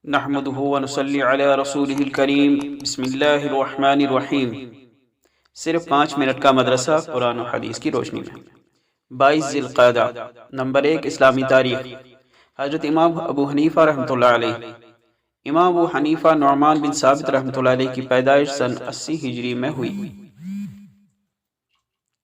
نحمده ونصلي علی رسولہ الکریم بسم اللہ الرحمن الرحیم۔ صرف 5 منٹ کا مدرسہ قرآن و حدیث کی روشنی میں۔ 22 ذی القعدہ۔ نمبر 1 اسلامی تاریخ۔ حضرت امام ابو حنیفہ رحمۃ اللہ علیہ۔ امام ابو حنیفہ نعمان بن ثابت رحمۃ اللہ علیہ کی پیدائش سن 80 ہجری میں ہوئی۔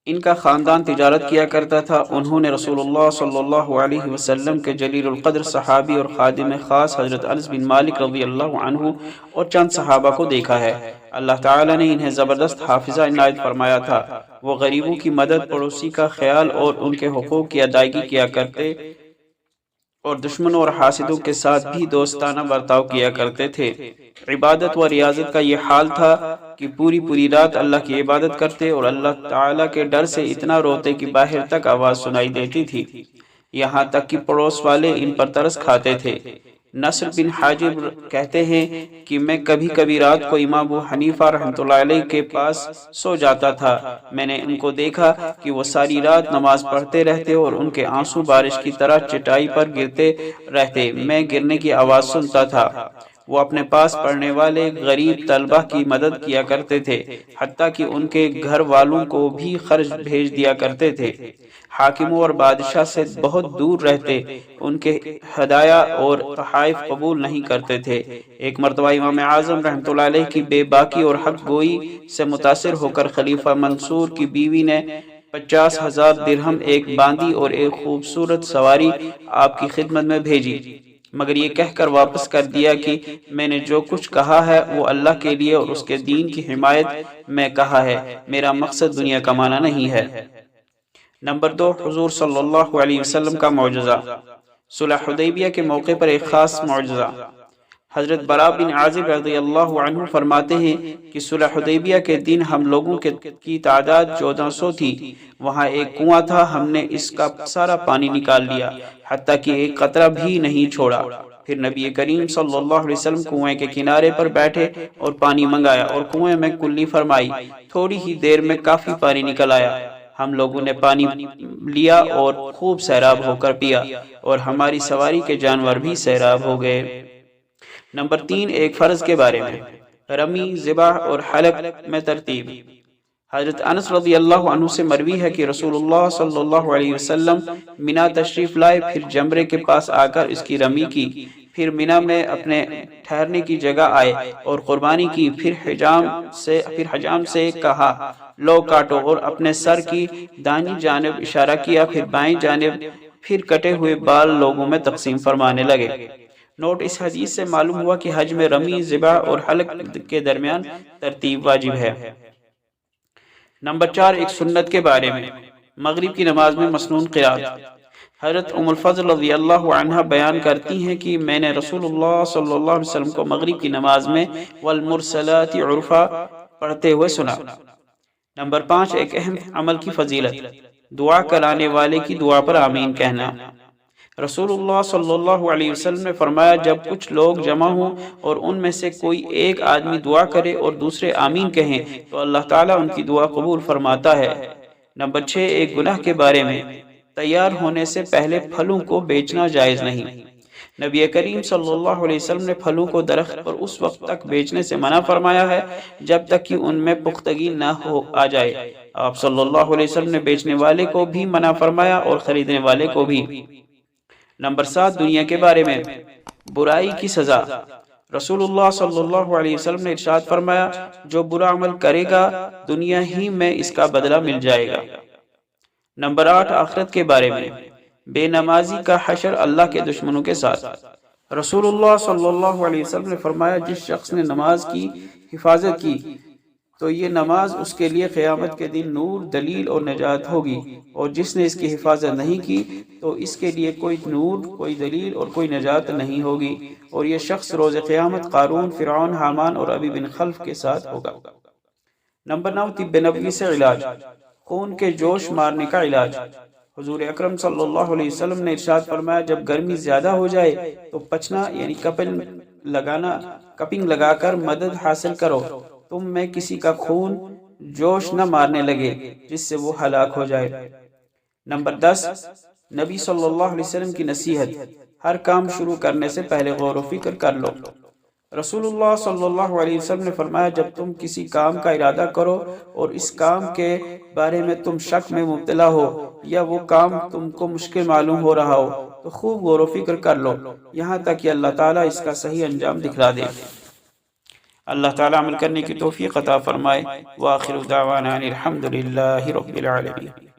ان کا خاندان تجارت کیا کرتا تھا۔ انہوں نے رسول اللہ صلی اللہ علیہ وسلم کے جلیل القدر صحابی اور خادم خاص حضرت انس بن مالک رضی اللہ عنہ اور چند صحابہ کو دیکھا ہے۔ اللہ تعالیٰ نے انہیں زبردست حافظہ عنایت فرمایا تھا۔ وہ غریبوں کی مدد، پڑوسی کا خیال اور ان کے حقوق کی ادائیگی کیا کرتے اور دشمنوں اور حاسدوں کے ساتھ بھی دوستانہ برتاؤ کیا کرتے تھے۔ عبادت و ریاضت کا یہ حال تھا کہ پوری رات اللہ کی عبادت کرتے اور اللہ تعالیٰ کے ڈر سے اتنا روتے کہ باہر تک آواز سنائی دیتی تھی، یہاں تک کہ پڑوس والے ان پر ترس کھاتے تھے۔ نصر بن حاجب کہتے ہیں کہ میں کبھی کبھی رات کو امام ابو حنیفہ رحمۃ اللہ علیہ کے پاس سو جاتا تھا۔ میں نے ان کو دیکھا کہ وہ ساری رات نماز پڑھتے رہتے اور ان کے آنسو بارش کی طرح چٹائی پر گرتے رہتے۔ میں گرنے کی آواز سنتا تھا۔ وہ اپنے پاس پڑھنے والے غریب طلبہ کی مدد کیا کرتے تھے، حتیٰ کہ ان کے گھر والوں کو بھی خرچ بھیج دیا کرتے تھے۔ حاکموں اور بادشاہ سے بہت دور رہتے، ان کے ہدایہ اور تحائف قبول نہیں کرتے تھے۔ ایک مرتبہ امام اعظم رحمۃ اللہ علیہ کی بے باکی اور حق گوئی سے متاثر ہو کر خلیفہ منصور کی بیوی نے 50,000 درہم، ایک باندی اور ایک خوبصورت سواری آپ کی خدمت میں بھیجی، مگر یہ کہہ کر واپس کر دیا کہ میں نے جو کچھ کہا ہے وہ اللہ کے لیے اور اس کے دین کی حمایت میں کہا ہے، میرا مقصد دنیا کمانا نہیں ہے۔ نمبر 2 حضور صلی اللہ علیہ وسلم کا معجزہ۔ صلح حدیبیہ کے موقع پر ایک خاص معجزہ۔ حضرت براء بن عازب رضی اللہ عنہ فرماتے ہیں کہ صلح حدیبیہ کے دن ہم لوگوں کی تعداد 1400 تھی۔ وہاں ایک کنواں تھا، ہم نے اس کا سارا پانی نکال لیا، حتیٰ کہ ایک قطرہ بھی نہیں چھوڑا۔ پھر نبی کریم صلی اللہ علیہ وسلم کنویں کے کنارے پر بیٹھے اور پانی منگایا اور کنویں میں کلی فرمائی۔ تھوڑی ہی دیر میں کافی پانی نکل آیا۔ ہم لوگوں نے پانی لیا اور خوب سیراب ہو کر پیا، اور ہماری سواری کے جانور بھی سیراب ہو گئے۔ نمبر 3 ایک فرض کے بارے میں۔ رمی، ذبح اور حلق میں ترتیب۔ حضرت انس رضی اللہ عنہ سے مروی ہے کہ رسول اللہ صلی اللہ علیہ وسلم منا تشریف لائے، پھر جمرے کے پاس آ کر اس کی رمی کی، پھر منا میں اپنے ٹھہرنے کی جگہ آئے اور قربانی کی، پھر حجام سے کہا لو کاٹو، اور اپنے سر کی دائیں جانب اشارہ کیا، پھر بائیں جانب، پھر کٹے ہوئے بال لوگوں میں تقسیم فرمانے لگے۔ نوٹ: اس حدیث سے معلوم ہوا کہ حج میں رمی، ذبح اور حلق کے درمیان ترتیب واجب ہے۔ نمبر 4 ایک سنت کے بارے میں۔ مغرب کی نماز میں مسنون قرات۔ حضرت ام الفضل رضی اللہ عنہ بیان کرتی ہیں کہ میں نے رسول اللہ صلی اللہ علیہ وسلم کو مغرب کی نماز میں والمرسلات عرفا پڑھتے ہوئے سنا۔ نمبر 5 ایک اہم عمل کی فضیلت۔ دعا کرانے والے کی دعا پر آمین کہنا۔ رسول اللہ صلی اللہ علیہ وسلم نے فرمایا جب کچھ لوگ جمع ہوں اور ان میں سے کوئی ایک آدمی دعا کرے اور دوسرے آمین کہیں تو اللہ تعالیٰ ان کی دعا قبول فرماتا ہے۔ نمبر 6 ایک گناہ کے بارے میں۔ تیار ہونے سے پہلے پھلوں کو بیچنا جائز نہیں۔ نبی کریم صلی اللہ علیہ وسلم نے پھلوں کو درخت پر اس وقت تک بیچنے سے منع فرمایا ہے جب تک کہ ان میں پختگی نہ آ جائے۔ آپ صلی اللہ علیہ وسلم نے بیچنے والے کو بھی منع فرمایا اور خریدنے والے کو بھی۔ نمبر 7 دنیا کے بارے میں۔ برائی کی سزا۔ رسول اللہ صلی اللہ علیہ وسلم نے ارشاد فرمایا جو برا عمل کرے گا دنیا ہی میں اس کا بدلہ مل جائے گا۔ نمبر 8 آخرت کے بارے میں۔ بے نمازی کا حشر اللہ کے دشمنوں کے ساتھ۔ رسول اللہ صلی اللہ علیہ وسلم نے فرمایا جس شخص نے نماز کی حفاظت کی تو یہ نماز اس کے لیے قیامت کے دن نور، دلیل اور نجات ہوگی، اور جس نے اس کی حفاظت نہیں کی تو اس کے لیے کوئی نور، کوئی دلیل اور کوئی نجات نہیں ہوگی، اور یہ شخص روز قیامت قارون، فرعون، حامان اور ابی بن خلف کے ساتھ ہوگا۔ نمبر 9 طب نبوی سے علاج۔ خون کے جوش مارنے کا علاج۔ حضور اکرم صلی اللہ علیہ وسلم نے ارشاد فرمایا جب گرمی زیادہ ہو جائے تو پچنا یعنی کپنگ لگا کر مدد حاصل کرو، تم میں کسی کا خون جوش نہ مارنے لگے جس سے وہ ہلاک ہو جائے۔ نمبر 10 نبی صلی اللہ علیہ وسلم کی نصیحت، ہر کام شروع کرنے سے پہلے غور و فکر کر لو۔ رسول اللہ صلی اللہ علیہ وسلم نے فرمایا، جب تم کسی کام کا ارادہ کرو اور اس کام کے بارے میں تم شک میں مبتلا ہو یا وہ کام تم کو مشکل معلوم ہو رہا ہو تو خوب غور و فکر کر لو یہاں تک کہ اللہ تعالیٰ اس کا صحیح انجام دکھلا دے۔ اللہ تعالیٰ عمل کرنے کی توفیق عطا فرمائے۔ وآخر دعوانا ان الحمد للہ رب العالمین۔